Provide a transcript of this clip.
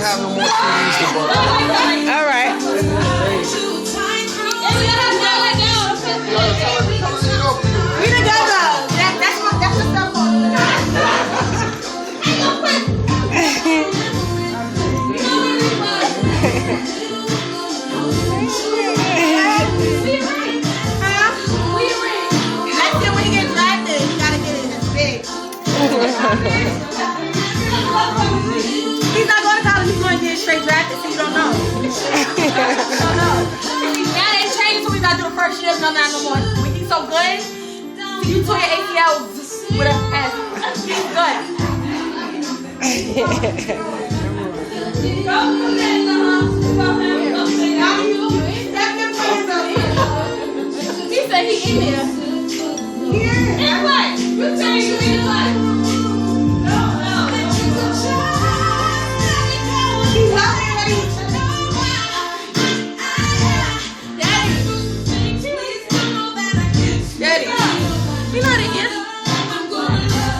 have no more CDs to borrow. All right. We together. That's what stuff for. He's not going to college, he's going to get straight drafted, so you don't know. You don't know. Now they changed, so we got to do the first year, no more. When he's so good, you tore your ACLs with a S. He's good.